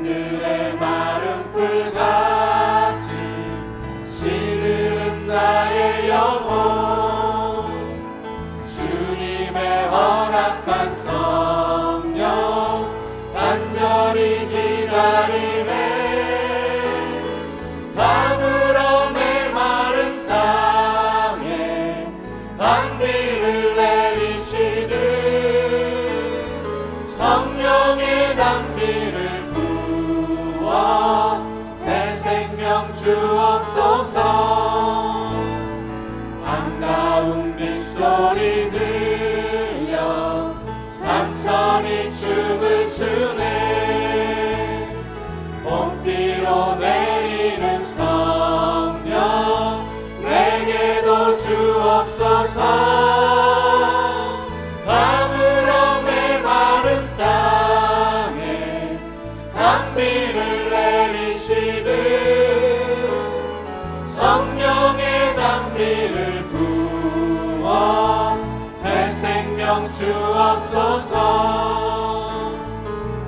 하늘의 마른 풀같이 시들은 나의 영혼, 주님의 허락한 성령 간절히 기다리네. 가물어 메마른 땅에 단비를 내리시듯 성령의 단비를 부어 새 생명 주옵소서. 반가운 빗소리 들려 산천이 춤을 추네. 봄비로 내리는 성령 내게도 주옵소서. 가물어 메마른 땅에 단비를 내리시듯 성령의 단비를 부어 새 생명 주옵소서.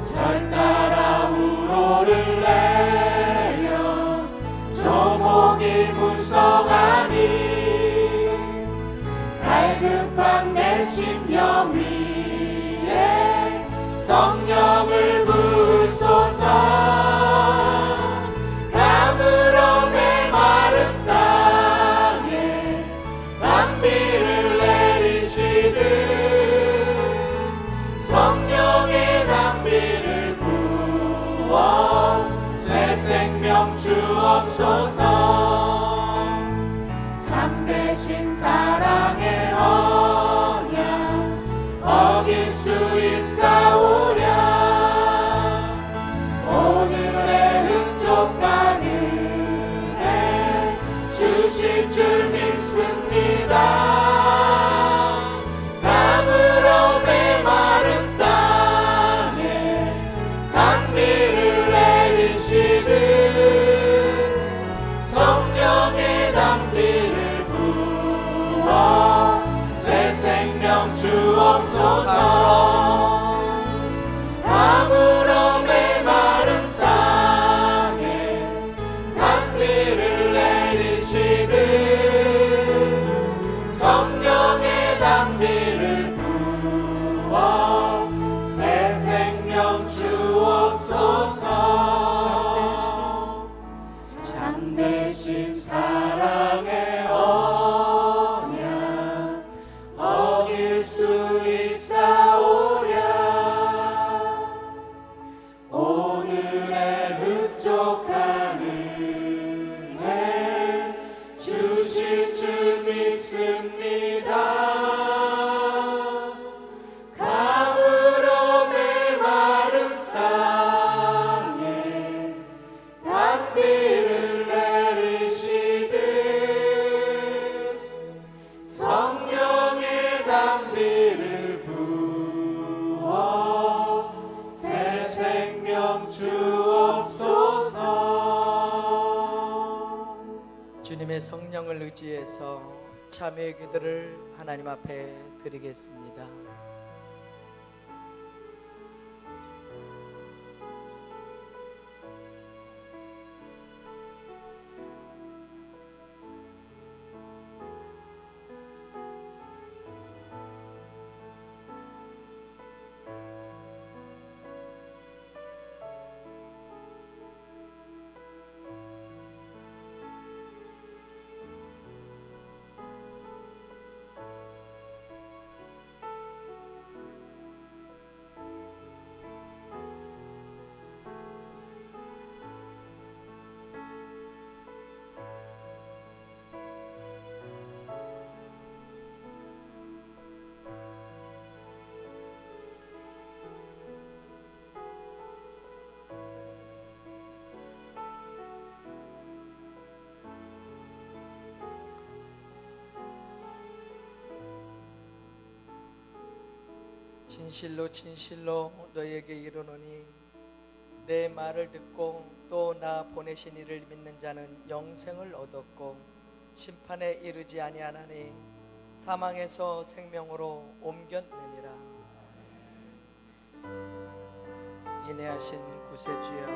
절 따라 우로를 내려 조목이 무성하니 갈급한 내 심령 위에 성령을 부으소서. 가물어 메마른 땅에 단비를 내리시듯 성령의 단비를 부어 새 생명 주옵소서. 참되신 사랑의 언약 어길 수 있사오랴. 오늘의 흡족한 은혜 주실 줄 믿습니다. 가물어 메마른 땅에 단비를 내리시듯 성령의 단비를 부어 새 생명 주옵소서. 가물어 메마른 땅에 단비를 내리시듯 성령의 단비를 부어 새 생명 주옵소서. 참되신 사랑의 언약 어길 수 있사오랴. 오늘의 흡족한 은혜 주실 줄 믿습니다. 가물어 메마른 땅에 단비를 내리시듯 성령의 단비를 부어 새 생명 주옵소서. 주님의 성령을 의지해서 참회의 기도를 하나님 앞에 드리겠습니다. 진실로 진실로 너희에게 이르노니 내 말을 듣고 또 나 보내신 이를 믿는 자는 영생을 얻었고 심판에 이르지 아니하나니 사망에서 생명으로 옮겼느니라. 인내하신 구세주여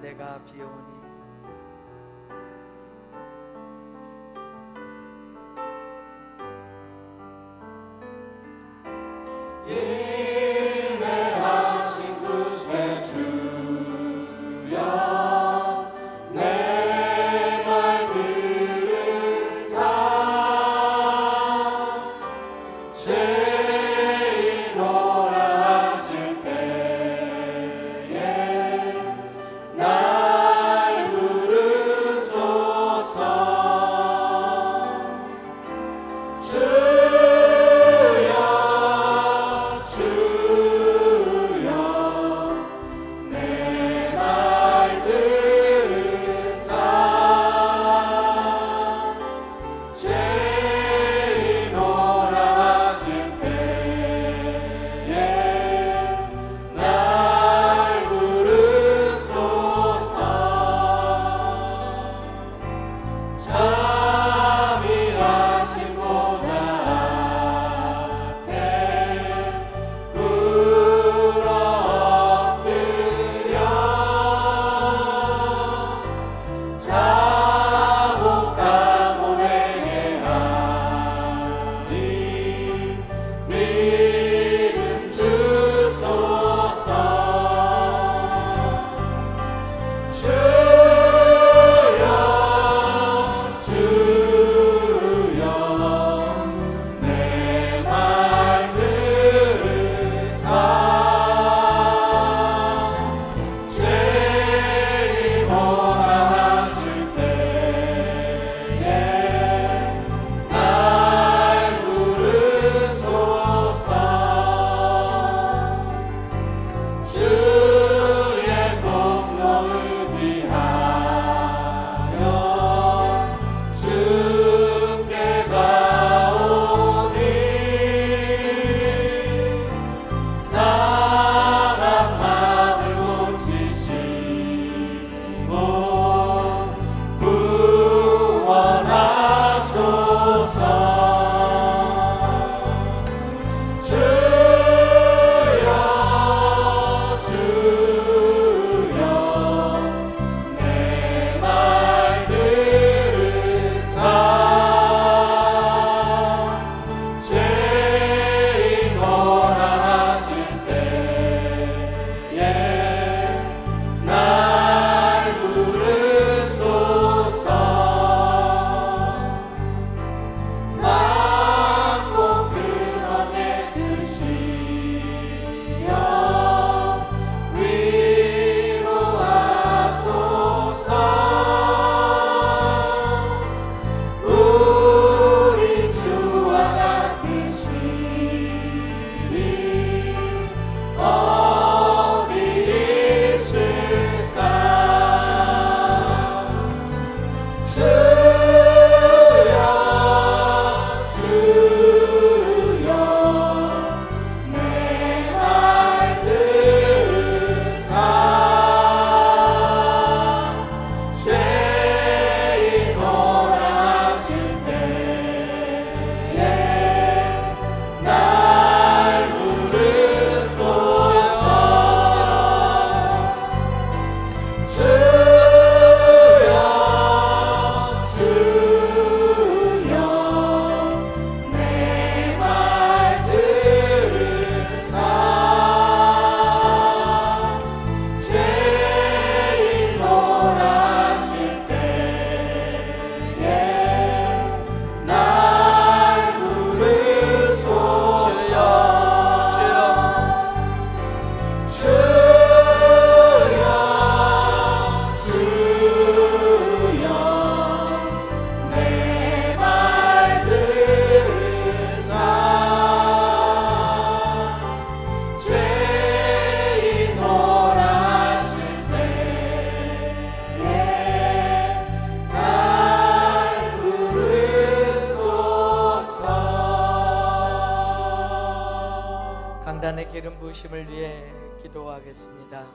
내가 비오니 인내하신 구세주여 내 말 들으사 죄인오라 하실 때에 날 부르소서. 강단의 기름 부으심을 위해 기도하겠습니다.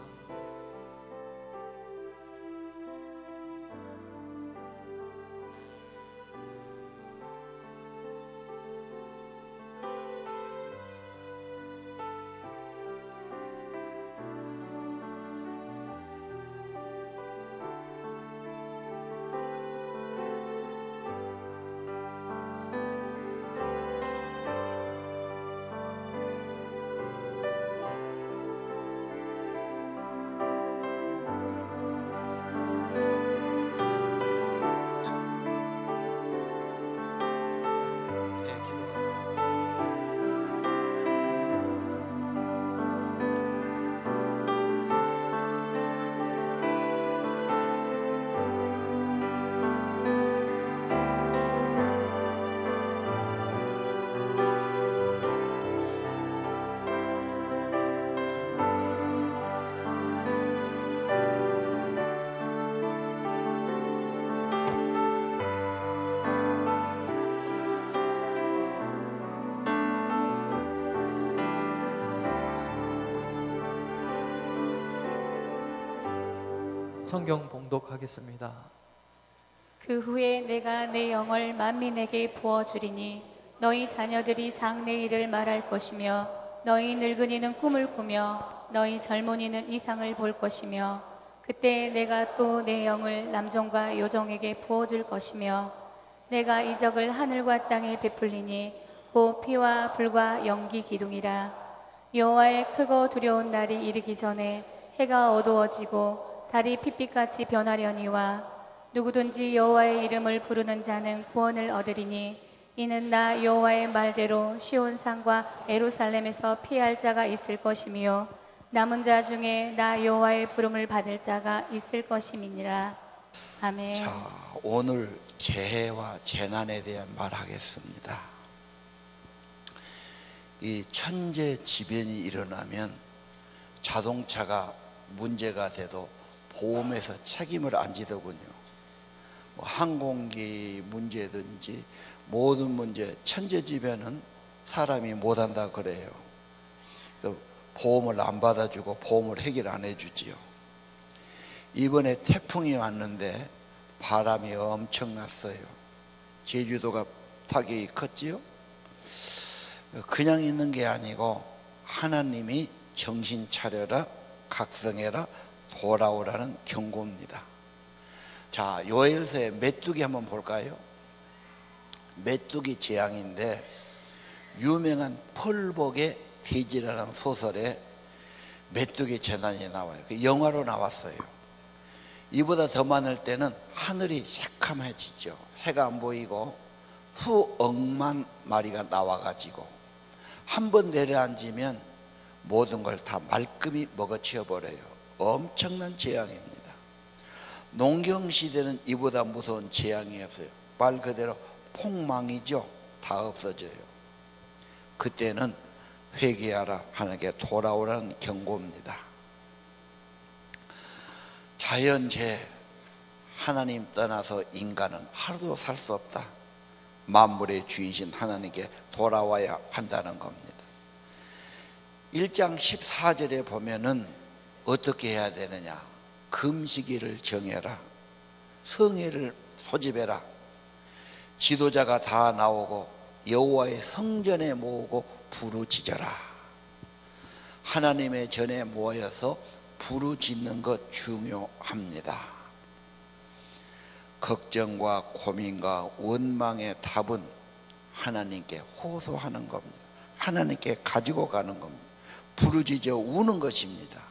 성경 봉독하겠습니다. 그 후에 내가 내 영을 만민에게 부어주리니 너희 자녀들이 장래일을 말할 것이며 너희 늙은이는 꿈을 꾸며 너희 젊은이는 이상을 볼 것이며 그때 내가 또 내 영을 남종과 여종에게 부어줄 것이며 내가 이적을 하늘과 땅에 베풀리니 곧 피와 불과 연기 기둥이라. 여호와의 크고 두려운 날이 이르기 전에 해가 어두워지고 달이 핏빛같이 변하려니와 누구든지 여호와의 이름을 부르는 자는 구원을 얻으리니 이는 나 여호와의 말대로 시온산과 예루살렘에서 피할 자가 있을 것이며 남은 자 중에 나 여호와의 부름을 받을 자가 있을 것임이니라. 아멘. 자, 오늘 재해와 재난에 대한 말하겠습니다. 이 천재지변이 일어나면 자동차가 문제가 돼도 보험에서 책임을 안 지더군요. 뭐 항공기 문제든지 모든 문제, 천재지변은 사람이 못한다 그래요. 그래서 보험을 안 받아주고 보험을 해결 안 해주지요. 이번에 태풍이 왔는데 바람이 엄청났어요. 제주도가 타격이 컸지요. 그냥 있는 게 아니고 하나님이 정신 차려라, 각성해라, 돌아오라는 경고입니다. 자, 요엘서의 메뚜기 한번 볼까요? 메뚜기 재앙인데 유명한 펄복의 돼지라는 소설에 메뚜기 재난이 나와요. 그 영화로 나왔어요. 이보다 더 많을 때는 하늘이 새카매지죠. 해가 안 보이고 수억만 마리가 나와가지고 한 번 내려앉으면 모든 걸 다 말끔히 먹어치워 버려요. 엄청난 재앙입니다. 농경시대는 이보다 무서운 재앙이 없어요. 말 그대로 폭망이죠. 다 없어져요. 그때는 회개하라, 하나님께 돌아오라는 경고입니다. 자연재해, 하나님 떠나서 인간은 하루도 살 수 없다. 만물의 주인이신 하나님께 돌아와야 한다는 겁니다. 1장 14절에 보면은 어떻게 해야 되느냐? 금식일을 정해라, 성회를 소집해라, 지도자가 다 나오고 여호와의 성전에 모으고 부르짖어라. 하나님의 전에 모여서 부르짖는 것 중요합니다. 걱정과 고민과 원망의 답은 하나님께 호소하는 겁니다. 하나님께 가지고 가는 겁니다. 부르짖어 우는 것입니다.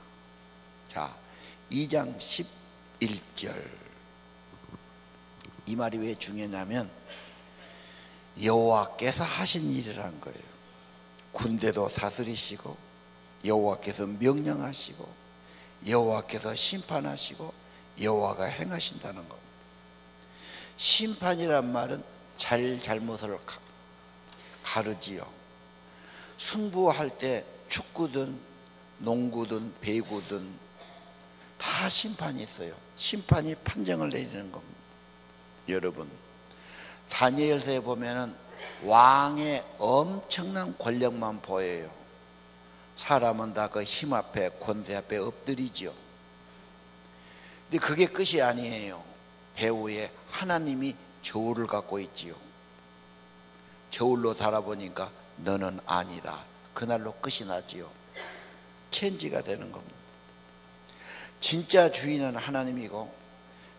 자, 2장 11절, 이 말이 왜 중요하냐면 여호와께서 하신 일이라는 거예요. 군대도 다스리시고 여호와께서 명령하시고 여호와께서 심판하시고 여호와가 행하신다는 겁니다. 심판이란 말은 잘못을 가르지요. 승부할 때 축구든 농구든 배구든 다 심판이 있어요. 심판이 판정을 내리는 겁니다. 여러분, 다니엘서에 보면은 왕의 엄청난 권력만 보여요. 사람은 다 그 힘 앞에, 권세 앞에 엎드리지요. 근데 그게 끝이 아니에요. 배후에 하나님이 저울을 갖고 있지요. 저울로 달아보니까 너는 아니다. 그날로 끝이 나지요. 체인지가 되는 겁니다. 진짜 주인은 하나님이고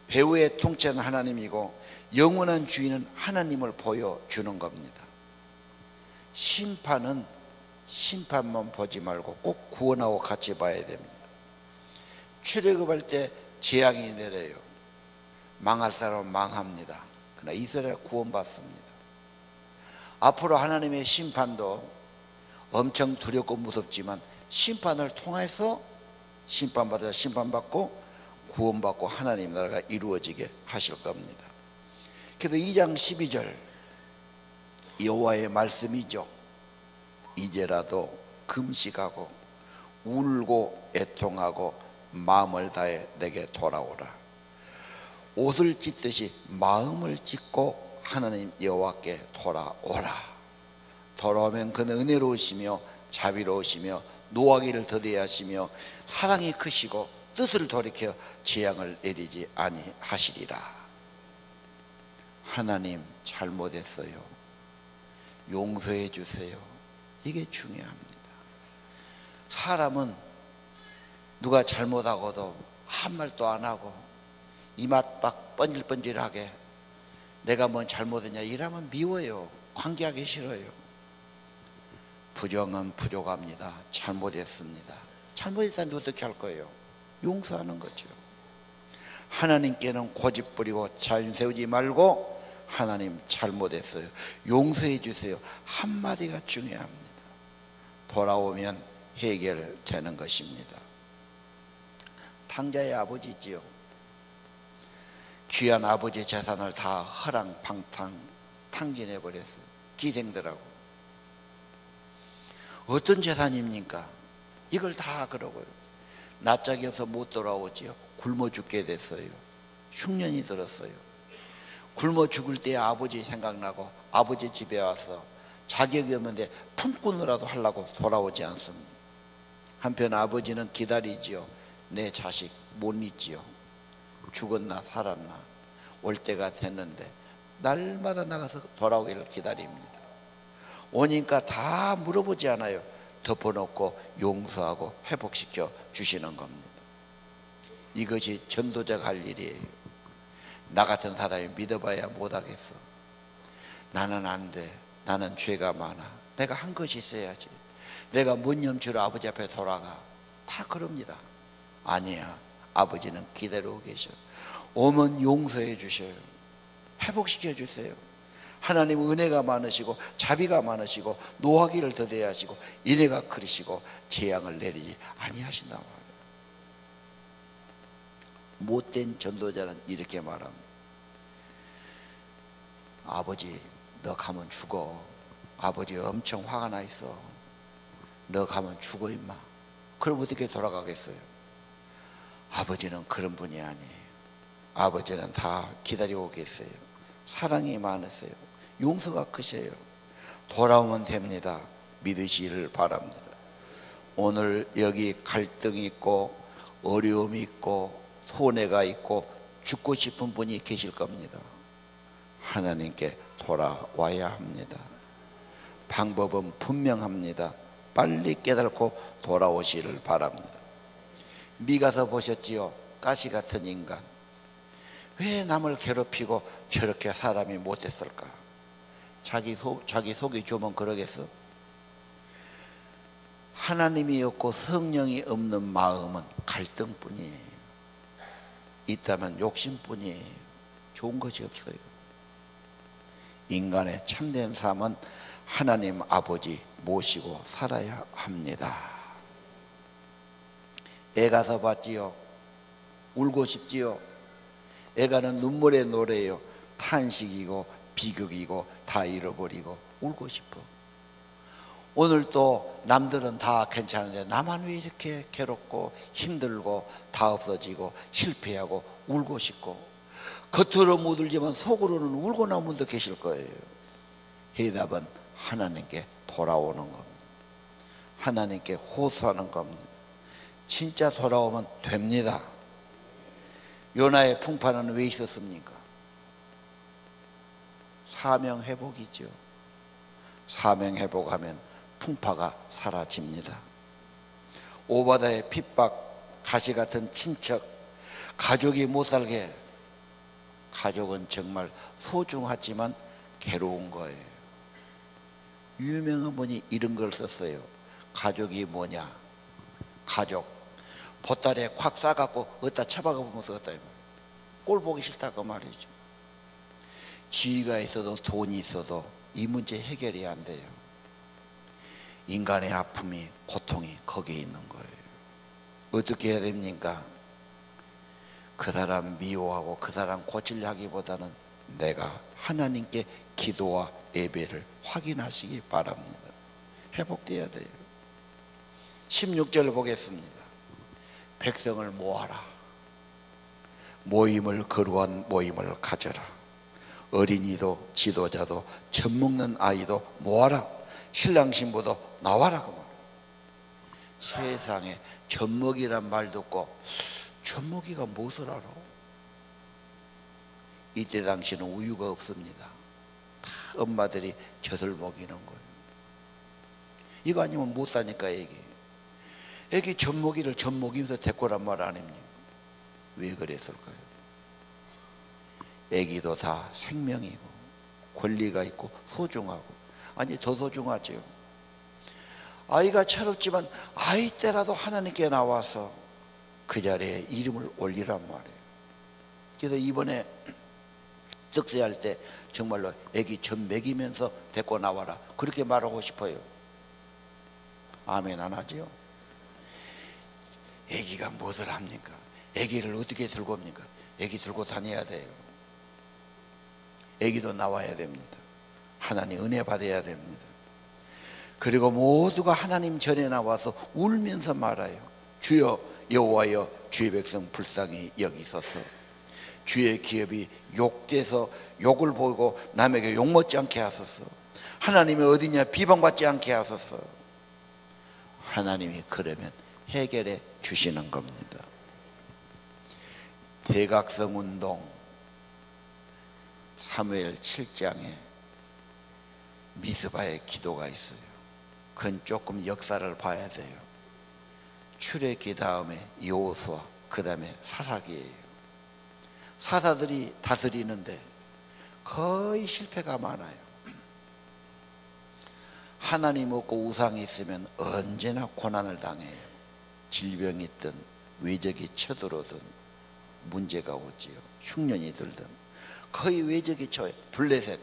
배후의 통치는 하나님이고 영원한 주인은 하나님을 보여주는 겁니다. 심판은 심판만 보지 말고 꼭 구원하고 같이 봐야 됩니다. 출애굽할 때 재앙이 내려요. 망할 사람은 망합니다. 그러나 이스라엘 구원받습니다. 앞으로 하나님의 심판도 엄청 두렵고 무섭지만 심판을 통해서 심판받아 심판받고 구원받고 하나님 나라가 이루어지게 하실 겁니다. 그래서 2장 12절 여호와의 말씀이죠. 이제라도 금식하고 울고 애통하고 마음을 다해 내게 돌아오라. 옷을 찢듯이 마음을 찢고 하나님 여호와께 돌아오라. 돌아오면 그는 은혜로우시며 자비로우시며 노하기를 더디하시며 사랑이 크시고 뜻을 돌이켜 재앙을 내리지 아니하시리라. 하나님 잘못했어요. 용서해 주세요. 이게 중요합니다. 사람은 누가 잘못하고도 한 말도 안 하고 이맛박 번질번질하게 내가 뭔 잘못했냐 이러면 미워요. 관계하기 싫어요. 부정은 부족합니다. 잘못했습니다. 잘못했다는데 어떻게 할 거예요? 용서하는 거죠. 하나님께는 고집 부리고 자존 세우지 말고 하나님 잘못했어요. 용서해 주세요. 한마디가 중요합니다. 돌아오면 해결되는 것입니다. 탕자의 아버지지요. 귀한 아버지 재산을 다 허랑방탕 탕진해 버렸어요. 기생들하고. 어떤 재산입니까? 이걸 다 그러고요. 낯짝이 없어 못 돌아오지요. 굶어 죽게 됐어요. 흉년이 들었어요. 굶어 죽을 때 아버지 생각나고 아버지 집에 와서 자격이 없는데 품꾼으로라도 하려고 돌아오지 않습니다. 한편 아버지는 기다리지요. 내 자식 못 잊지요. 죽었나 살았나 올 때가 됐는데 날마다 나가서 돌아오기를 기다립니다. 오니까 다 물어보지 않아요. 덮어놓고 용서하고 회복시켜 주시는 겁니다. 이것이 전도자가 할 일이에요. 나 같은 사람이 믿어봐야 못하겠어. 나는 안 돼. 나는 죄가 많아. 내가 한 것이 있어야지. 내가 뭔 염치로 아버지 앞에 돌아가. 다 그럽니다. 아니야. 아버지는 기다리고 계셔. 오면 용서해 주셔요. 회복시켜 주세요. 하나님은 은혜가 많으시고 자비가 많으시고 노하기를 더디게 하시고 인애가 크시고 재앙을 내리지 아니하신단 말이에요. 못된 전도자는 이렇게 말합니다. 아버지 너 가면 죽어. 아버지 엄청 화가 나 있어. 너 가면 죽어 임마. 그럼 어떻게 돌아가겠어요? 아버지는 그런 분이 아니에요. 아버지는 다 기다리고 계세요. 사랑이 많으세요. 용서가 크세요. 돌아오면 됩니다. 믿으시기를 바랍니다. 오늘 여기 갈등이 있고 어려움이 있고 손해가 있고 죽고 싶은 분이 계실 겁니다. 하나님께 돌아와야 합니다. 방법은 분명합니다. 빨리 깨닫고 돌아오시기를 바랍니다. 미가서 보셨지요? 가시 같은 인간. 왜 남을 괴롭히고 저렇게 사람이 못했을까? 자기 속이 좁으면 그러겠어? 하나님이 없고 성령이 없는 마음은 갈등뿐이에요. 있다면 욕심뿐이에요. 좋은 것이 없어요. 인간의 참된 삶은 하나님 아버지 모시고 살아야 합니다. 애가서 봤지요? 울고 싶지요? 애가는 눈물의 노래예요. 탄식이고 비극이고 다 잃어버리고 울고 싶어. 오늘 또 남들은 다 괜찮은데 나만 왜 이렇게 괴롭고 힘들고 다 없어지고 실패하고 울고 싶고, 겉으로 못 울지만 속으로는 울고 나온 분도 계실 거예요. 해답은 하나님께 돌아오는 겁니다. 하나님께 호소하는 겁니다. 진짜 돌아오면 됩니다. 요나의 풍파는 왜 있었습니까? 사명 회복이죠. 사명 회복하면 풍파가 사라집니다. 오바다의 핍박, 가시 같은 친척, 가족이 못 살게. 가족은 정말 소중하지만 괴로운 거예요. 유명한 분이 이런 걸 썼어요. 가족이 뭐냐? 가족 보따리에 콱 싸갖고 어디다 처박아 보면서 어디다 꼴 보기 싫다 그 말이죠. 지위가 있어도 돈이 있어도 이 문제 해결이 안 돼요. 인간의 아픔이 고통이 거기에 있는 거예요. 어떻게 해야 됩니까? 그 사람 미워하고 그 사람 고치려 하기보다는 내가 하나님께 기도와 예배를 확인하시기 바랍니다. 회복돼야 돼요. 16절 보겠습니다. 백성을 모아라. 모임을 거룩한 모임을 가져라. 어린이도 지도자도 젖먹는 아이도 모아라. 신랑 신부도 나와라 그 말이에요. 세상에 젖먹이란 말 듣고 젖먹이가 무엇을 알아? 이때 당시는 우유가 없습니다. 다 엄마들이 젖을 먹이는 거예요. 이거 아니면 못 사니까 애기 젖먹이를 젖먹이면서 데꼬란 말 아닙니까? 왜 그랬을까요? 애기도 다 생명이고 권리가 있고 소중하고, 아니 더 소중하죠. 아이가 철없지만 아이 때라도 하나님께 나와서 그 자리에 이름을 올리란 말이에요. 그래서 이번에 떡새할 때 정말로 애기 젖 먹이면서 데리고 나와라, 그렇게 말하고 싶어요. 아멘 안 하죠? 애기가 무엇을 합니까? 애기를 어떻게 들고 옵니까? 애기 들고 다녀야 돼요. 애기도 나와야 됩니다. 하나님 은혜 받아야 됩니다. 그리고 모두가 하나님 전에 나와서 울면서 말아요. 주여 여호와여, 주의 백성 불쌍히 여기소서. 주의 기업이 욕돼서 욕을 보고 남에게 욕먹지 않게 하소서. 하나님이 어디냐 비방받지 않게 하소서. 하나님이 그러면 해결해 주시는 겁니다. 대각성 운동 사무엘 7장에 미스바의 기도가 있어요. 그건 조금 역사를 봐야 돼요. 출애굽기 다음에 여호수아, 그 다음에 사사기예요. 사사들이 다스리는데 거의 실패가 많아요. 하나님 없고 우상이 있으면 언제나 고난을 당해요. 질병이 있든 외적이 쳐들어오든 문제가 오지요. 흉년이 들든 거의 외적이 쳐요. 블레셋,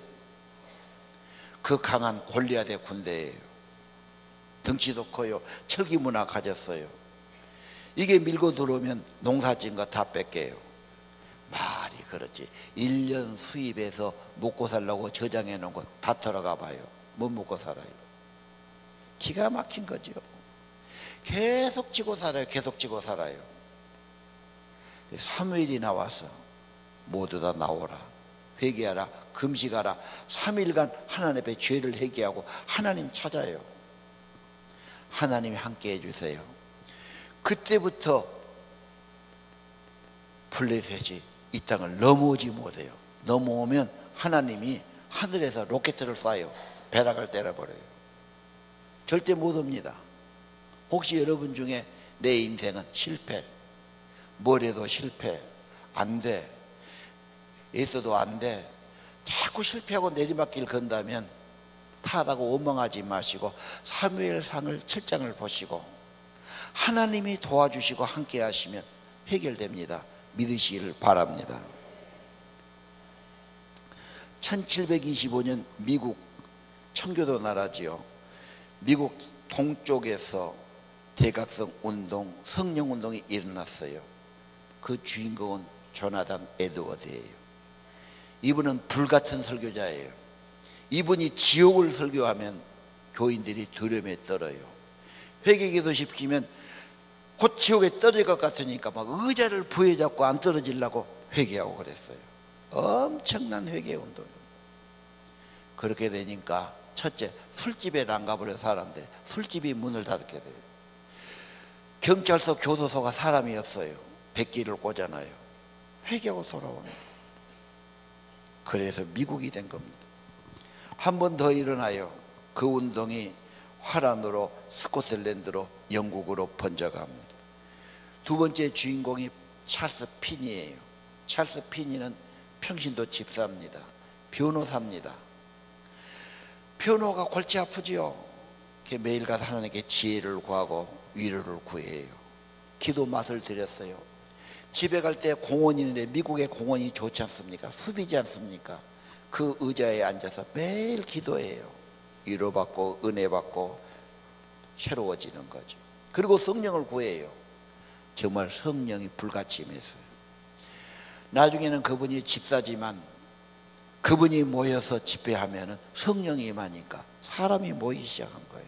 그 강한 골리앗의 군대예요. 덩치도 커요. 철기 문화 가졌어요. 이게 밀고 들어오면 농사진 거 다 뺏겨요. 말이 그렇지. 1년 수입해서 먹고 살려고 저장해 놓은 거 다 들어가 봐요. 못 먹고 살아요. 기가 막힌 거죠. 계속 지고 살아요. 계속 지고 살아요. 사무엘이 나와서 모두 다 나오라, 회개하라, 금식하라. 3일간 하나님 앞에 죄를 회개하고 하나님 찾아요. 하나님이 함께 해주세요. 그때부터 블레셋이 이 땅을 넘어오지 못해요. 넘어오면 하나님이 하늘에서 로켓을 쏴요. 벼락을 때려버려요. 절대 못 옵니다. 혹시 여러분 중에 내 인생은 실패, 뭘 해도 실패, 안 돼, 애써도 안 돼, 자꾸 실패하고 내리막길 건다면 타다고 원망하지 마시고 사무엘상을 7장을 보시고 하나님이 도와주시고 함께 하시면 해결됩니다. 믿으시기를 바랍니다. 1725년 미국 청교도 나라지요. 미국 동쪽에서 대각성 운동, 성령 운동이 일어났어요. 그 주인공은 조나단 에드워드예요. 이분은 불같은 설교자예요. 이분이 지옥을 설교하면 교인들이 두려움에 떨어요. 회개기도 시키면 곧 지옥에 떨어질 것 같으니까 막 의자를 부여잡고 안 떨어지려고 회개하고 그랬어요. 엄청난 회개 운동입니다. 그렇게 되니까 첫째, 술집에 안 가버려. 사람들이 술집이 문을 닫게 돼요. 경찰서, 교도소가 사람이 없어요. 백기를 꽂아놔요. 회개하고 돌아오는. 그래서 미국이 된 겁니다. 한 번 더 일어나요. 그 운동이 화란으로 스코틀랜드로 영국으로 번져갑니다. 두 번째 주인공이 찰스 피니예요. 찰스 피니는 평신도 집사입니다. 변호사입니다. 변호가 골치 아프지요. 매일 가서 하나님께 지혜를 구하고 위로를 구해요. 기도 맛을 들였어요. 집에 갈 때 공원이 있는데 미국의 공원이 좋지 않습니까? 숲이지 않습니까? 그 의자에 앉아서 매일 기도해요. 위로받고 은혜받고 새로워지는 거죠. 그리고 성령을 구해요. 정말 성령이 불같이 임했어요. 나중에는 그분이 집사지만 그분이 모여서 집회하면 성령이 임하니까 사람이 모이기 시작한 거예요.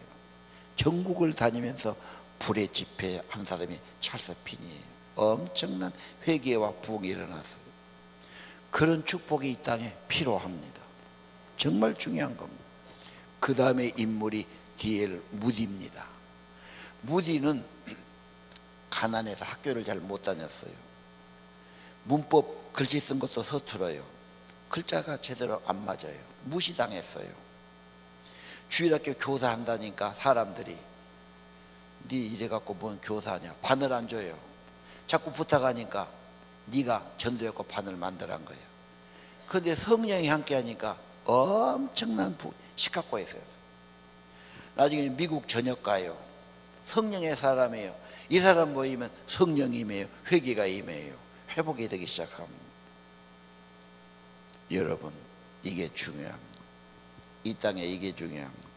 전국을 다니면서 불의 집회한 사람이 찰스 피니예요. 엄청난 회개와 부흥이 일어났어요. 그런 축복이 이 땅에 필요합니다. 정말 중요한 겁니다. 그 다음에 인물이 D.L. 무디입니다. 무디는 가난해서 학교를 잘 못 다녔어요. 문법 글씨 쓴 것도 서툴어요. 글자가 제대로 안 맞아요. 무시당했어요. 주일학교 교사한다니까 사람들이 네 이래갖고 뭔 교사하냐, 바늘 안 줘요. 자꾸 부탁하니까 네가 전도했고 바늘 만들란 거예요. 그런데 성령이 함께 하니까 엄청난 시각고했어요. 나중에 미국 전역 가요. 성령의 사람이에요. 이 사람 모이면 성령이 임해요. 회개가 임해요. 회복이 되기 시작합니다. 여러분, 이게 중요합니다. 이 땅에 이게 중요합니다.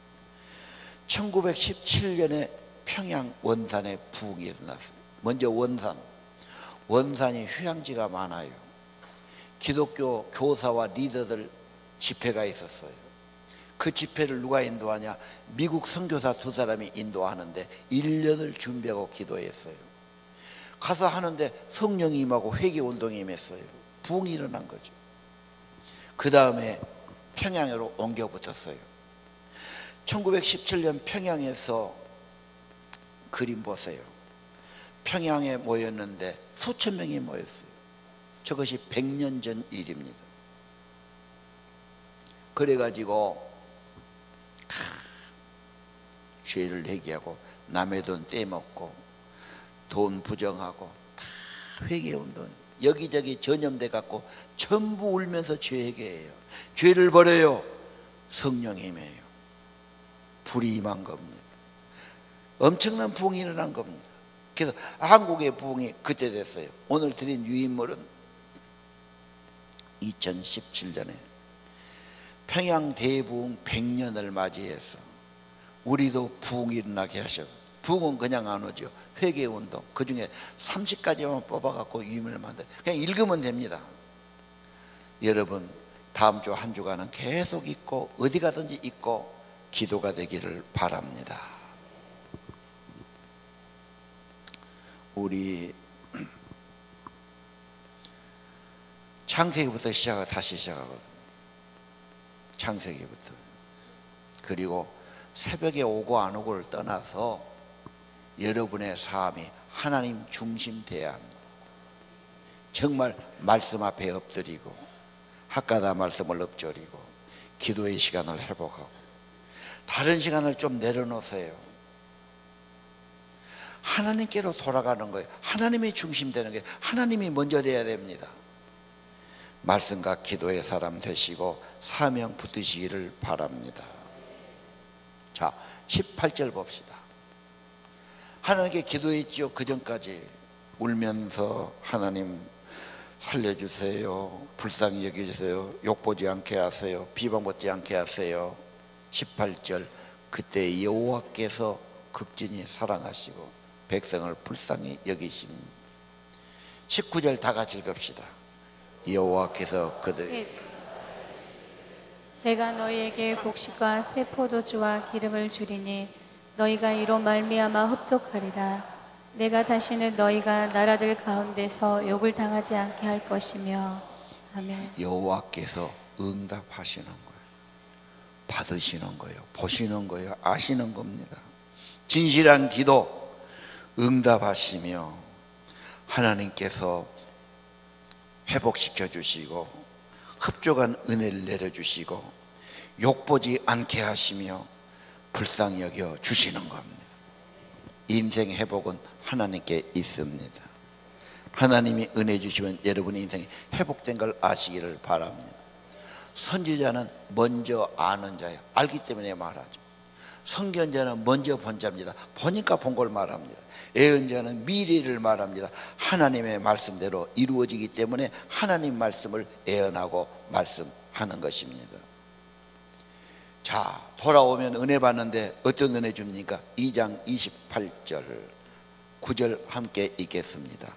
1917년에 평양 원산에 부흥이 일어났어요. 먼저 원산이 휴양지가 많아요. 기독교 교사와 리더들 집회가 있었어요. 그 집회를 누가 인도하냐? 미국 선교사 2사람이 인도하는데 1년을 준비하고 기도했어요. 가서 하는데 성령이 임하고 회개운동이 임했어요. 부흥이 일어난 거죠. 그 다음에 평양으로 옮겨 붙었어요. 1917년 평양에서 그림 보세요. 평양에 모였는데 수천 명이 모였어요. 저것이 100년 전 일입니다. 그래가지고 죄를 회개하고 남의 돈 떼먹고 돈 부정하고 다 회개운동, 여기저기 전염돼 갖고 전부 울면서 죄 회개해요. 죄를 버려요. 성령이 임해요. 불이 임한 겁니다. 엄청난 부흥이 일어난 겁니다. 그래서 한국의 부흥이 그때 됐어요. 오늘 드린 유인물은 2017년에 평양 대부흥 100년을 맞이해서 우리도 부흥이 일어나게 하셔서, 부흥은 그냥 안 오죠. 회개운동, 그 중에 30가지만 뽑아갖고 유인을 만들어요. 그냥 읽으면 됩니다. 여러분, 다음 주 한 주간은 계속 있고 어디 가든지 있고 기도가 되기를 바랍니다. 우리 창세기부터 다시 시작하거든요. 창세기부터. 그리고 새벽에 오고 안 오고를 떠나서 여러분의 삶이 하나님 중심 돼야 합니다. 정말 말씀 앞에 엎드리고 학가다 말씀을 엎드리고 기도의 시간을 회복하고 다른 시간을 좀 내려놓으세요. 하나님께로 돌아가는 거예요. 하나님이 중심 되는 거예요. 하나님이 먼저 돼야 됩니다. 말씀과 기도의 사람 되시고 사명 붙으시기를 바랍니다. 자, 18절 봅시다. 하나님께 기도했지요. 그 전까지 울면서 하나님 살려주세요. 불쌍히 여겨주세요. 욕보지 않게 하세요. 비방받지 않게 하세요. 18절, 그때 여호와께서 극진히 사랑하시고 백성을 불쌍히 여기십니다. 19절 다 같이 읽읍시다. 여호와께서 그들 내가 너희에게 곡식과 새 포도주와 기름을 주리니 너희가 이로 말미암아 흡족하리라. 내가 다시는 너희가 나라들 가운데서 욕을 당하지 않게 할 것이며. 아멘. 여호와께서 응답하시는 거예요. 받으시는 거예요. 보시는 거예요. 아시는 겁니다. 진실한 기도 응답하시며 하나님께서 회복시켜 주시고 흡족한 은혜를 내려주시고 욕보지 않게 하시며 불쌍히 여겨 주시는 겁니다. 인생 회복은 하나님께 있습니다. 하나님이 은혜 주시면 여러분의 인생이 회복된 걸 아시기를 바랍니다. 선지자는 먼저 아는 자예요. 알기 때문에 말하죠. 선견자는 먼저 본 자입니다. 보니까 본 걸 말합니다. 예언자는 미래를 말합니다. 하나님의 말씀대로 이루어지기 때문에 하나님 말씀을 예언하고 말씀하는 것입니다. 자, 돌아오면 은혜 받는데 어떤 은혜 줍니까? 2장 28절 9절 함께 읽겠습니다.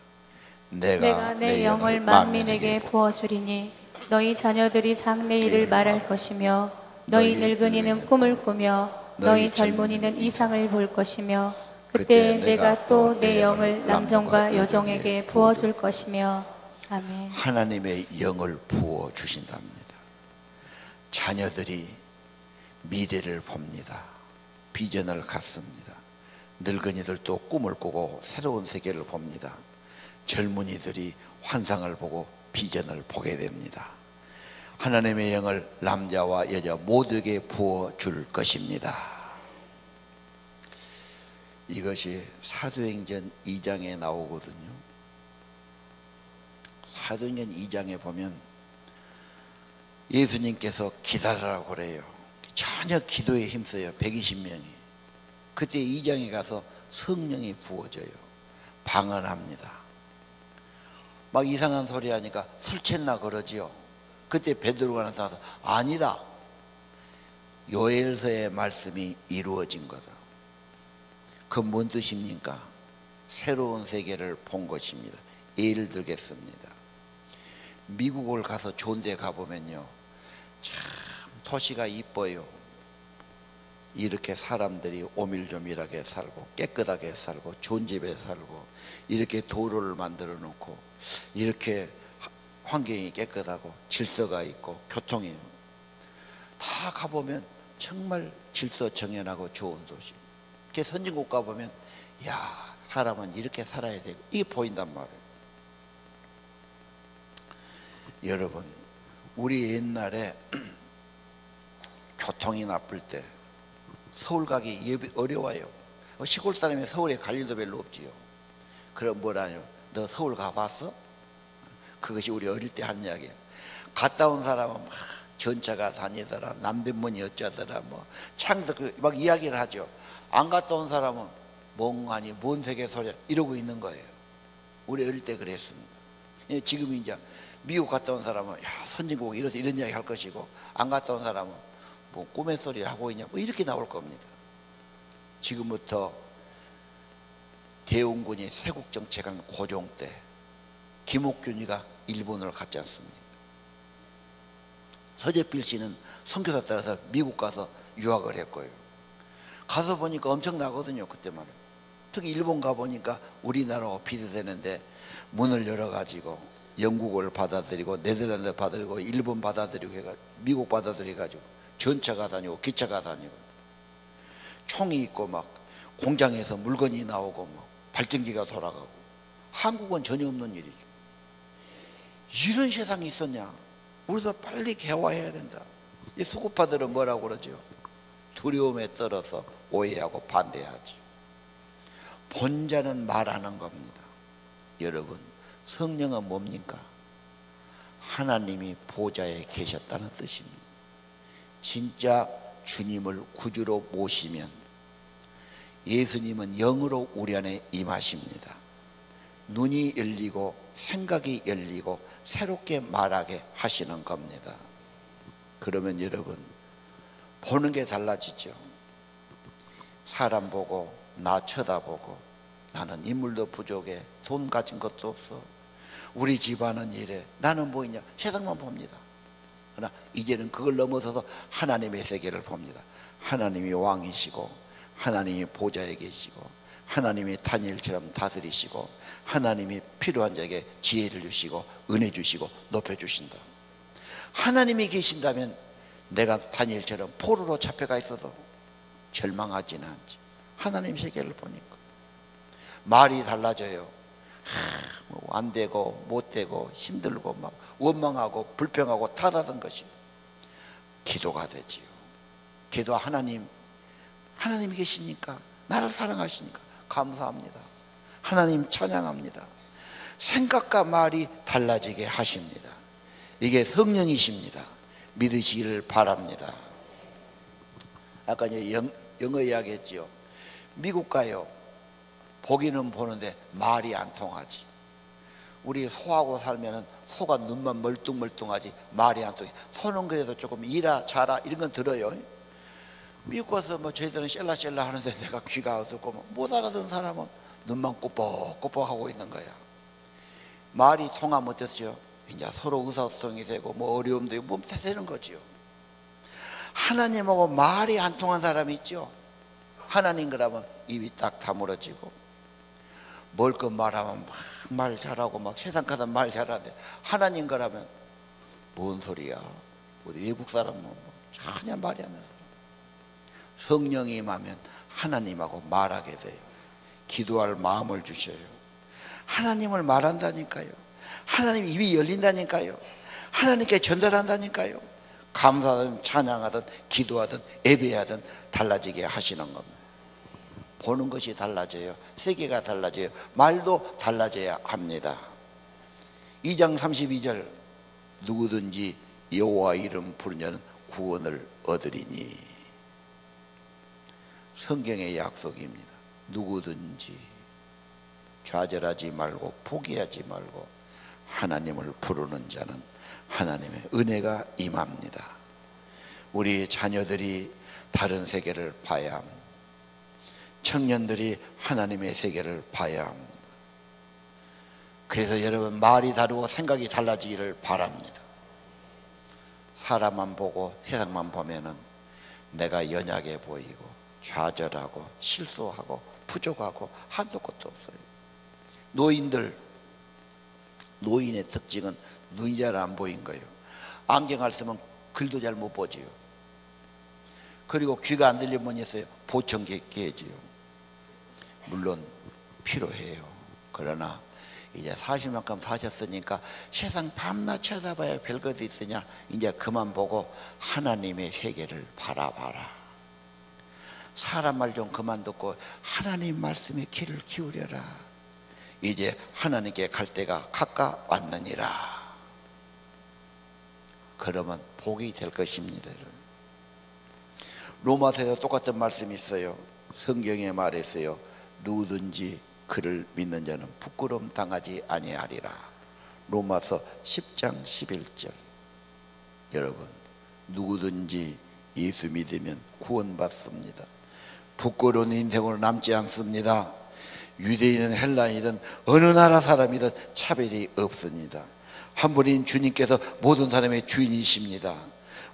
내가 내 영을 만민에게 부어주리니 너희 자녀들이 장래일을 말할 것이며 너희 늙은이는 꿈을 꾸며 너희 젊은이는 이상을 볼 것이며 그때 내가 또 내 영을 남종과 여종에게 부어줄 것이며. 아멘. 하나님의 영을 부어주신답니다. 자녀들이 미래를 봅니다. 비전을 갖습니다. 늙은이들도 꿈을 꾸고 새로운 세계를 봅니다. 젊은이들이 환상을 보고 비전을 보게 됩니다. 하나님의 영을 남자와 여자 모두에게 부어줄 것입니다. 이것이 사도행전 2장에 나오거든요. 사도행전 2장에 보면 예수님께서 기다리라고 그래요. 전혀 기도에 힘써요. 120명이. 그때 2장에 가서 성령이 부어져요. 방언합니다. 막 이상한 소리 하니까 술 챘나 그러지요. 그때 베드로가 나타나서 아니다. 요엘서의 말씀이 이루어진 거다. 그 뭔 뜻입니까? 새로운 세계를 본 것입니다. 예를 들겠습니다. 미국을 가서 좋은 데 가보면요, 참 도시가 이뻐요. 이렇게 사람들이 오밀조밀하게 살고 깨끗하게 살고 좋은 집에 살고 이렇게 도로를 만들어 놓고 이렇게 환경이 깨끗하고 질서가 있고 교통이 다 가보면 정말 질서 정연하고 좋은 도시. 이렇게 선진국 가보면 야, 사람은 이렇게 살아야 되고 이게 보인단 말이에요. 여러분, 우리 옛날에 교통이 나쁠 때 서울 가기 어려워요. 시골 사람이 서울에 갈 일도 별로 없지요. 그럼 뭐라뇨? 너 서울 가봤어? 그것이 우리 어릴 때 하는 이야기예요. 갔다 온 사람은 막 전차가 다니더라, 남대문이 어쩌더라, 뭐 창석 막 이야기를 하죠. 안 갔다 온 사람은 멍하니 뭔 세계 소리야 이러고 있는 거예요. 우리 어릴 때 그랬습니다. 지금 이제 미국 갔다 온 사람은 야, 선진국 이래서 이런 이야기 할 것이고, 안 갔다 온 사람은 뭐 꿈의 소리를 하고 있냐 뭐 이렇게 나올 겁니다. 지금부터 대웅군이 세국정책한 고종 때 김옥균이가 일본을 갔지 않습니까? 서재필 씨는 선교사 따라서 미국 가서 유학을 했고요. 가서 보니까 엄청나거든요. 그때 말은 특히 일본 가보니까 우리나라하고 비슷했는데 문을 열어가지고 영국을 받아들이고 네덜란드 받아들이고 일본 받아들이고 해가지고 미국 받아들여가지고 전차가 다니고 기차가 다니고 총이 있고 막 공장에서 물건이 나오고 막 발전기가 돌아가고. 한국은 전혀 없는 일이죠. 이런 세상이 있었냐? 우리도 빨리 개화해야 된다. 이 수구파들은 뭐라고 그러죠? 두려움에 떨어서 오해하고 반대하지. 본자는 말하는 겁니다. 여러분, 성령은 뭡니까? 하나님이 보좌에 계셨다는 뜻입니다. 진짜 주님을 구주로 모시면 예수님은 영으로 우리 안에 임하십니다. 눈이 열리고 생각이 열리고 새롭게 말하게 하시는 겁니다. 그러면 여러분, 보는 게 달라지죠. 사람 보고 나 쳐다보고 나는 인물도 부족해, 돈 가진 것도 없어, 우리 집안은 이래, 나는 뭐 있냐, 세상만 봅니다. 그러나 이제는 그걸 넘어서서 하나님의 세계를 봅니다. 하나님이 왕이시고 하나님이 보좌에 계시고 하나님이 다니엘처럼 다스리시고 하나님이 필요한 자에게 지혜를 주시고 은혜 주시고 높여주신다. 하나님이 계신다면 내가 다니엘처럼 포로로 잡혀가 있어도 절망하지는 않지. 하나님 세계를 보니까 말이 달라져요. 안 되고 못 되고 힘들고 막 원망하고 불평하고 탓하던 것이 기도가 되지요. 기도, 하나님이 계시니까, 나를 사랑하시니까 감사합니다. 하나님 찬양합니다. 생각과 말이 달라지게 하십니다. 이게 성령이십니다. 믿으시기를 바랍니다. 아까 영어 이야기했지요. 미국 가요. 보기는 보는데 말이 안 통하지. 우리 소하고 살면은 소가 눈만 멀뚱멀뚱하지 말이 안 통해. 소는 그래도 조금 이라 자라 이런 건 들어요. 미국 가서 뭐 저희들은 셀라셀라 하는데 내가 귀가 어둡고 못 알아듣는 사람은 눈만 꼬뻑꼬뻑 하고 있는 거야. 말이 통하면 어땠어요? 이제 서로 의사소통이 되고 뭐 어려움도 있고 뭐 되는 거지요. 하나님하고 말이 안 통한 사람이 있죠. 하나님 그러면 입이 딱 다물어지고 뭘 것 말하면 막 말 잘하고 막 세상 가서 말 잘하는데 하나님 거라면 뭔 소리야? 어디 외국 사람은 전혀 말이 안 나서. 성령이 임하면 하나님하고 말하게 돼요. 기도할 마음을 주셔요. 하나님을 말한다니까요. 하나님 입이 열린다니까요. 하나님께 전달한다니까요. 감사하든 찬양하든 기도하든 예배하든 달라지게 하시는 겁니다. 보는 것이 달라져요. 세계가 달라져요. 말도 달라져야 합니다. 2장 32절 누구든지 여호와 이름 부르는 자는 구원을 얻으리니. 성경의 약속입니다. 누구든지 좌절하지 말고 포기하지 말고 하나님을 부르는 자는 하나님의 은혜가 임합니다. 우리 자녀들이 다른 세계를 봐야 합니다. 청년들이 하나님의 세계를 봐야 합니다. 그래서 여러분 말이 다르고 생각이 달라지기를 바랍니다. 사람만 보고 세상만 보면은 내가 연약해 보이고 좌절하고 실수하고 부족하고 한도 끝도 없어요. 노인의 특징은 눈이 잘 안 보인 거예요. 안경을 쓰면 글도 잘 못 보지요. 그리고 귀가 안 들리면 있어요. 보청기 깨지요. 물론 필요해요. 그러나 이제 사실 만큼 사셨으니까 세상 밤낮 쳐다봐야 별것이 있으냐, 이제 그만 보고 하나님의 세계를 바라봐라. 사람 말 좀 그만 듣고 하나님 말씀에 귀를 기울여라. 이제 하나님께 갈 때가 가까웠느니라. 그러면 복이 될 것입니다. 로마서에도 똑같은 말씀이 있어요. 성경에 말했어요. 누구든지 그를 믿는 자는 부끄러움 당하지 아니하리라. 로마서 10장 11절. 여러분, 누구든지 예수 믿으면 구원받습니다. 부끄러운 인생으로 남지 않습니다. 유대인은 헬라인이든 어느 나라 사람이든 차별이 없습니다. 한 분인 주님께서 모든 사람의 주인이십니다.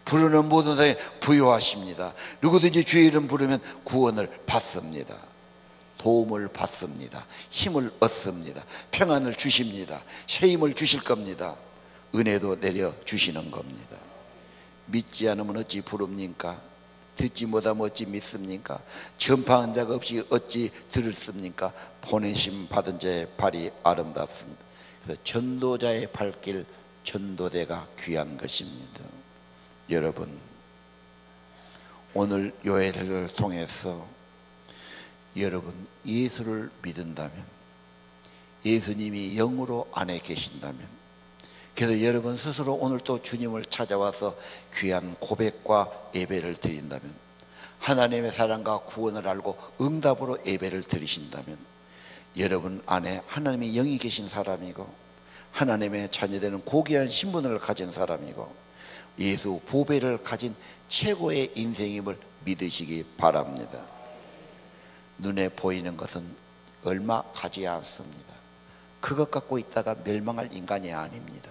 부르는 모든 사람에 부여하십니다. 누구든지 주의 이름 부르면 구원을 받습니다. 도움을 받습니다. 힘을 얻습니다. 평안을 주십니다. 새 힘을 주실 겁니다. 은혜도 내려주시는 겁니다. 믿지 않으면 어찌 부릅니까? 듣지 못하면 어찌 믿습니까? 전파한 자가 없이 어찌 들었습니까? 보내심 받은 자의 발이 아름답습니다. 그래서 전도자의 발길, 전도대가 귀한 것입니다. 여러분, 오늘 요일을 통해서 여러분 예수를 믿는다면, 예수님이 영으로 안에 계신다면, 그래서 여러분 스스로 오늘 또 주님을 찾아와서 귀한 고백과 예배를 드린다면, 하나님의 사랑과 구원을 알고 응답으로 예배를 드리신다면 여러분 안에 하나님의 영이 계신 사람이고 하나님의 자녀되는 고귀한 신분을 가진 사람이고 예수 보배를 가진 최고의 인생임을 믿으시기 바랍니다. 눈에 보이는 것은 얼마 가지 않습니다. 그것 갖고 있다가 멸망할 인간이 아닙니다.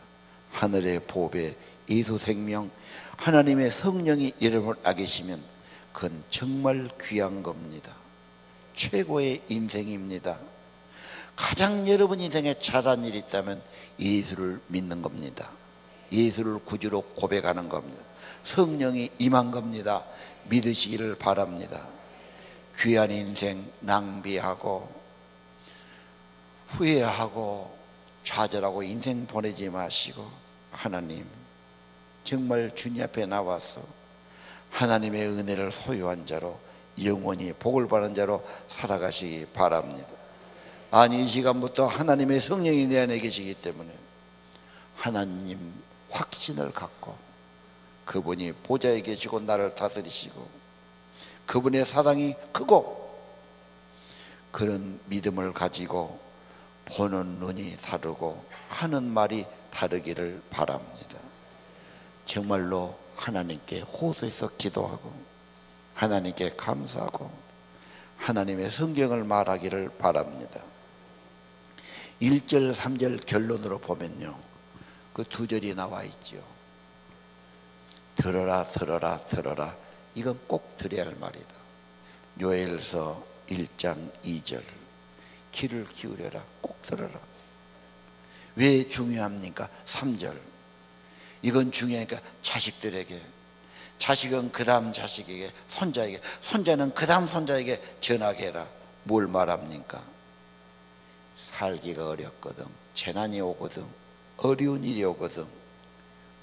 하늘의 보배, 예수 생명, 하나님의 성령이 여러분을 아 계시면 그건 정말 귀한 겁니다. 최고의 인생입니다. 가장 여러분 인생에 잘한 일이 있다면 예수를 믿는 겁니다. 예수를 구주로 고백하는 겁니다. 성령이 임한 겁니다. 믿으시기를 바랍니다. 귀한 인생 낭비하고 후회하고 좌절하고 인생 보내지 마시고 하나님 정말 주님 앞에 나와서 하나님의 은혜를 소유한 자로 영원히 복을 받은 자로 살아가시기 바랍니다. 아니 이 시간부터 하나님의 성령이 내 안에 계시기 때문에 하나님 확신을 갖고 그분이 보좌에 계시고 나를 다스리시고 그분의 사랑이 크고 그런 믿음을 가지고 보는 눈이 다르고 하는 말이 다르기를 바랍니다. 정말로 하나님께 호소해서 기도하고 하나님께 감사하고 하나님의 성경을 말하기를 바랍니다. 1절 3절 결론으로 보면요, 그 두 절이 나와 있죠. 들어라 들어라 들어라. 이건 꼭 들어야 할 말이다. 요엘서 1장 2절 귀를 기울여라. 꼭 들어라. 왜 중요합니까? 3절 이건 중요하니까 자식들에게, 자식은 그 다음 자식에게, 손자에게, 손자는 그 다음 손자에게 전하게 해라. 뭘 말합니까? 살기가 어렵거든, 재난이 오거든, 어려운 일이 오거든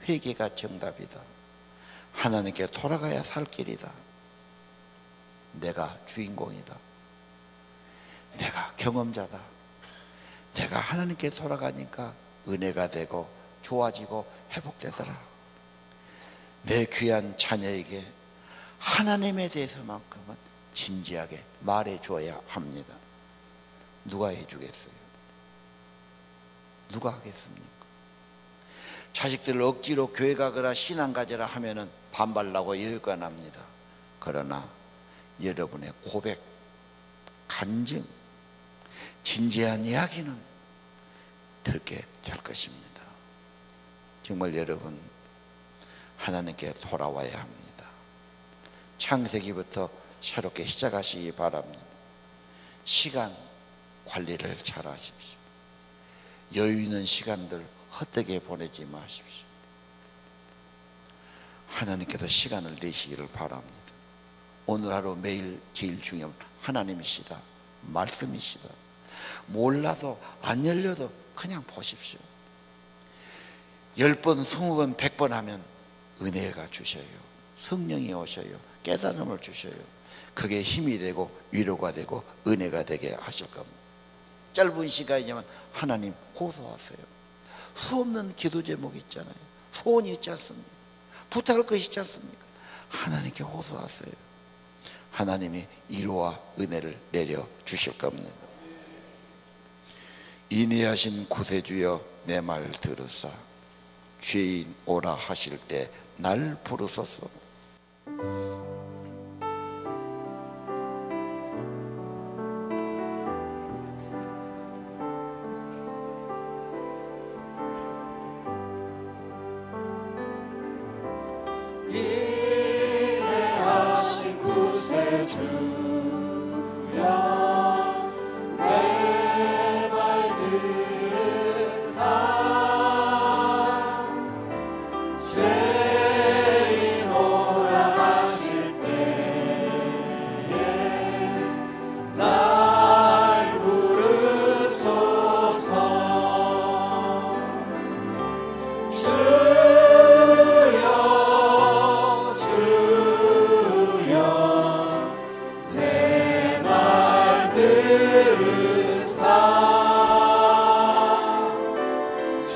회개가 정답이다. 하나님께 돌아가야 살 길이다. 내가 주인공이다. 내가 경험자다. 내가 하나님께 돌아가니까 은혜가 되고 좋아지고 회복되더라. 내 귀한 자녀에게 하나님에 대해서만큼은 진지하게 말해 줘야 합니다. 누가 해주겠어요? 누가 하겠습니까? 자식들을 억지로 교회 가거라 신앙 가져라 하면은 반발나고 여유가 납니다. 그러나 여러분의 고백, 간증, 진지한 이야기는 듣게 될 것입니다. 정말 여러분 하나님께 돌아와야 합니다. 창세기부터 새롭게 시작하시기 바랍니다. 시간 관리를 잘 하십시오. 여유 있는 시간들 헛되게 보내지 마십시오. 하나님께서 시간을 내시기를 바랍니다. 오늘 하루 매일 제일 중요한 하나님이시다, 말씀이시다. 몰라도 안 열려도 그냥 보십시오. 10번, 20번, 100번 하면 은혜가 주셔요. 성령이 오셔요. 깨달음을 주셔요. 그게 힘이 되고 위로가 되고 은혜가 되게 하실 겁니다. 짧은 시간이지만 하나님 호소하세요. 수없는 기도 제목이 있잖아요. 소원이 있지 않습니까? 부탁할 것이 있지 않습니까? 하나님께 호소하세요. 하나님이 위로와 은혜를 내려 주실 겁니다. 인애하신 구세주여 내 말 들으사 죄인 오라 하실 때 날 부르소서. 인애하신 구세주여 내 말 들으사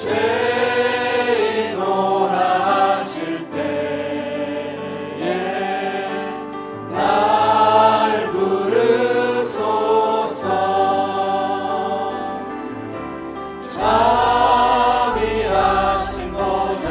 죄인 오라 하실 때에 날 부르소서. 자비하신 것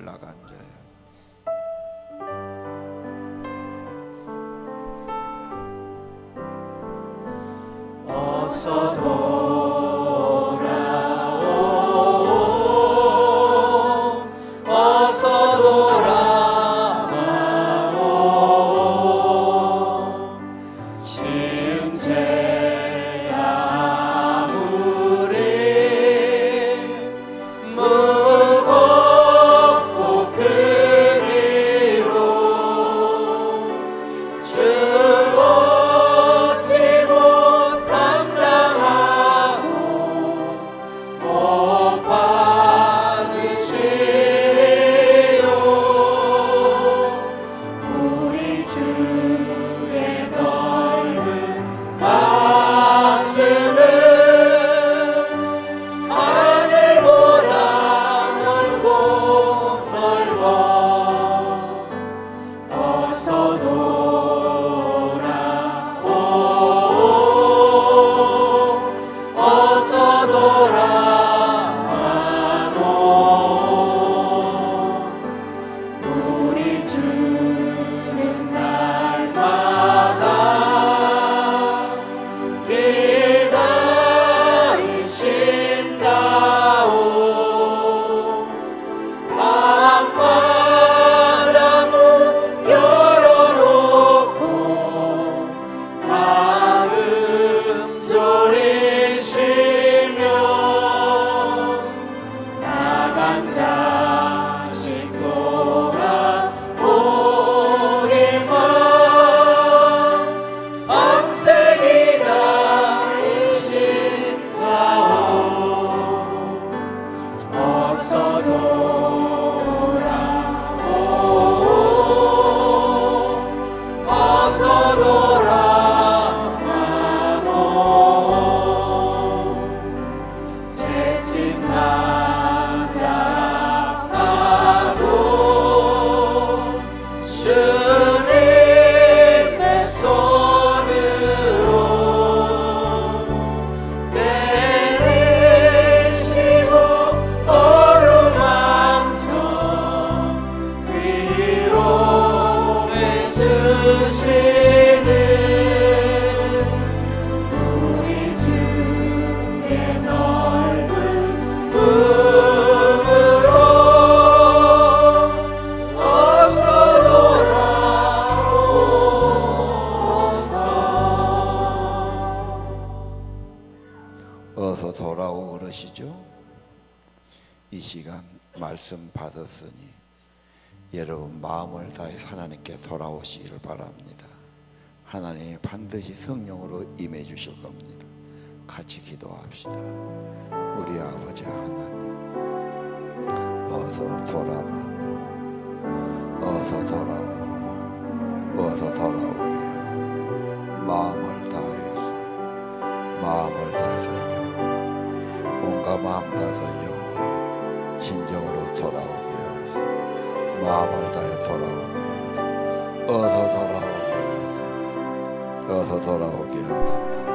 나간 자야. 어서 돌아오 어서 돌아오 지은 죄야 아무리 무겁고 큰 이로 주 얻지 못함당하고 못 받으시리요 우리 주의 넓은 가슴은 하늘보다 넓고 넓어 어서 돌아오 어서 돌아오 우리 주는 날마다 기다리신다오 밤마다 문 열어놓고 마음 졸이시며 나간 자식 돌아오기만 밤새 기다리신다오 어서 돌아오 어서 돌아오 채찍 맞아 아파도 주님의 손으로 내리시고 어루만져 위로해 주시는 우리 주의 넓은 품으로 어서 돌아오소서 어서 돌아오고 그러시죠. 이 시간 말씀 받았으니 여러분 마음을 다해 하나님께 돌아오시기를 바랍니다. 하나님이 반드시 성령으로 임해 주실 겁니다. 같이 기도합시다. 우리 아버지 하나님, 어서 돌아오고 어서 돌아오고 어서 돌아오게 해서 마음을 다해서 온갖 마음 다해서 진정으로 돌아오게 하소서. 마음을 다해 돌아오게 하소서. 어서 돌아오게 하소서.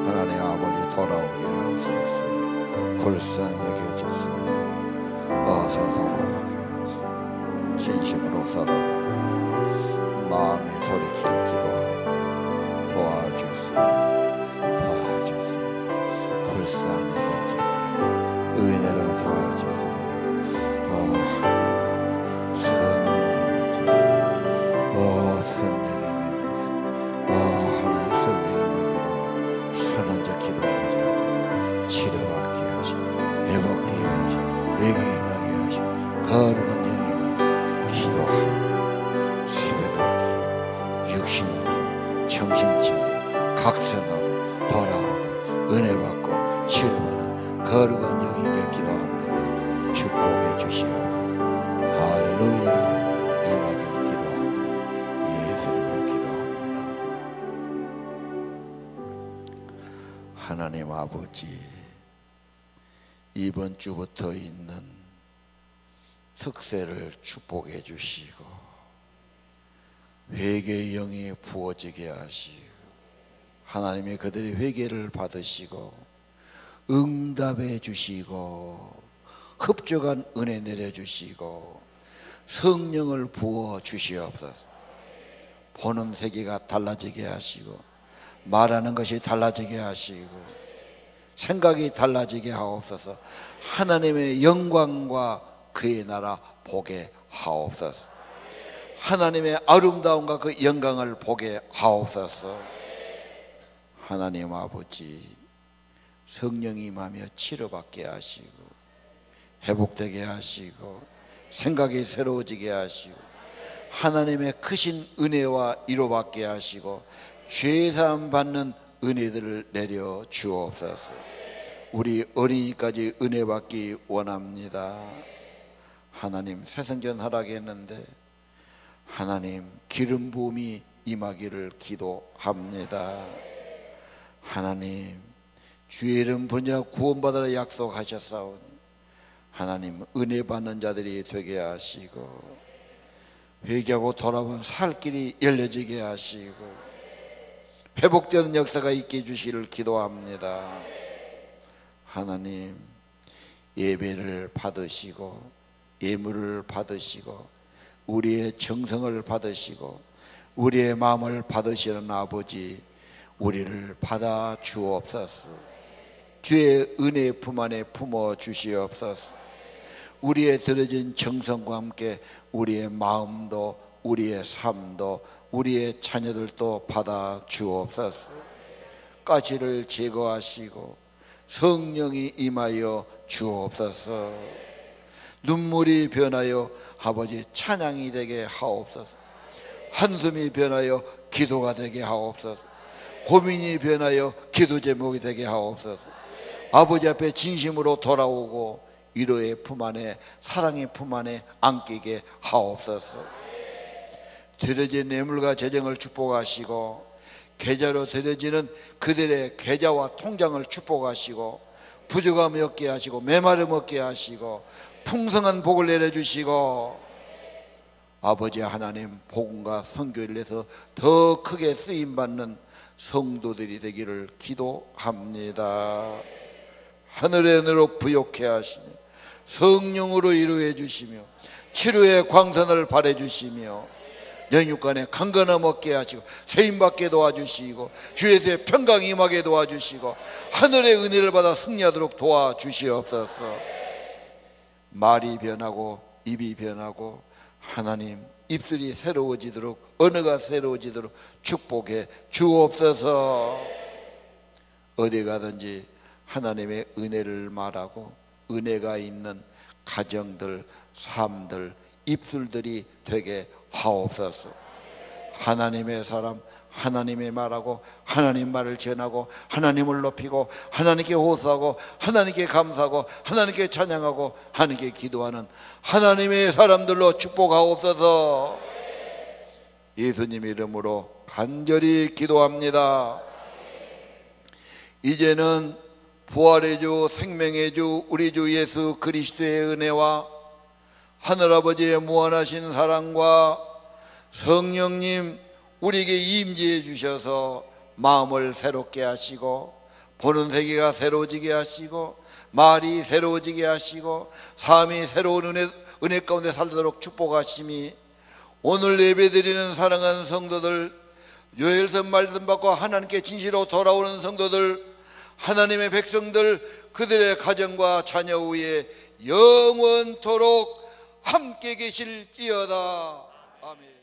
하나님 아버지 돌아오게 하소서. 불쌍히 여겨주소서. 어서 돌아오게 하소서. 진심으로 돌아오게 하소서. 마음이 돌이킬 기도하고 도와주소서. 불쌍히 여겨주세요. 은혜로 도와주세요. 오 하나님 성령님이 주세요. 오 성령님이 주세요. 오 하나님 성령님을 선언적 기도하고자 합니다. 치료받게 하시고 회복되게 하시고 외경임하게 하시고 거룩한 영임을 기도합니다. 새벽을 깨워 육신을 깨워 정신을 각성하고 돌아오고 은혜 받고 치료받는 거룩한 영이 될 기도합니다. 축복해 주시옵소서. 할렐루야. 임하기를 기도합니다. 예수 이름으로 기도합니다. 하나님 아버지, 이번 주부터 있는 특세를 축복해 주시고 회개의 영이 부어지게 하시고 하나님이 그들의 회개를 받으시고 응답해 주시고 흡족한 은혜 내려주시고 성령을 부어 주시옵소서. 보는 세계가 달라지게 하시고 말하는 것이 달라지게 하시고 생각이 달라지게 하옵소서. 하나님의 영광과 그의 나라 보게 하옵소서. 하나님의 아름다움과 그 영광을 보게 하옵소서. 하나님 아버지, 성령이 임하며 치료받게 하시고 회복되게 하시고 생각이 새로워지게 하시고 하나님의 크신 은혜와 위로받게 하시고 죄사함 받는 은혜들을 내려 주옵소서. 우리 어린이까지 은혜 받기 원합니다. 하나님, 새성전 하락했는데 하나님 기름 부음이 임하기를 기도합니다. 하나님, 주의 이름 부르자 구원받으라 약속하셨사오니 하나님 은혜 받는 자들이 되게 하시고 회개하고 돌아온 살 길이 열려지게 하시고 회복되는 역사가 있게 해주시기를 기도합니다. 하나님, 예배를 받으시고 예물을 받으시고 우리의 정성을 받으시고 우리의 마음을 받으시는 아버지, 우리를 받아 주옵소서. 주의 은혜 품 안에 품어 주시옵소서. 우리의 들어진 정성과 함께 우리의 마음도 우리의 삶도 우리의 자녀들도 받아 주옵소서. 가시를 제거하시고 성령이 임하여 주옵소서. 눈물이 변하여 아버지 찬양이 되게 하옵소서. 한숨이 변하여 기도가 되게 하옵소서. 고민이 변하여 기도 제목이 되게 하옵소서. 아버지 앞에 진심으로 돌아오고 위로의 품 안에 사랑의 품 안에 안기게 하옵소서. 드려진 뇌물과 재정을 축복하시고 계좌로 드려지는 그들의 계좌와 통장을 축복하시고 부족함이 없게 하시고 메마름 없게 하시고 풍성한 복을 내려주시고 아버지 하나님, 복음과 선교를 위해서 더 크게 쓰임받는 성도들이 되기를 기도합니다. 하늘의 은혜로 부욕해 하시며 성령으로 이루어 주시며 치료의 광선을 발해 주시며 영육간에 강건함 얻게 하시고 세임받게 도와주시고 주에서의 평강이 임하게 도와주시고 하늘의 은혜를 받아 승리하도록 도와주시옵소서. 말이 변하고 입이 변하고 하나님 입술이 새로워지도록 언어가 새로워지도록 축복해 주옵소서. 어디 가든지 하나님의 은혜를 말하고 은혜가 있는 가정들, 삶들, 입술들이 되게 하옵소서. 하나님의 사람, 하나님의 말하고 하나님 말을 전하고 하나님을 높이고 하나님께 호소하고 하나님께 감사하고 하나님께 찬양하고 하나님께 기도하는 하나님의 사람들로 축복하옵소서. 예수님 이름으로 간절히 기도합니다. 이제는 부활의 주 생명의 주 우리 주 예수 그리스도의 은혜와 하늘아버지의 무한하신 사랑과 성령님 우리에게 임재해 주셔서 마음을 새롭게 하시고 보는 세계가 새로워지게 하시고 말이 새로워지게 하시고 삶이 새로운 은혜 가운데 살도록 축복하심이 오늘 예배드리는 사랑하는 성도들, 요엘선 말씀 받고 하나님께 진실로 돌아오는 성도들, 하나님의 백성들, 그들의 가정과 자녀 위에 영원토록 함께 계실지어다. 아멘.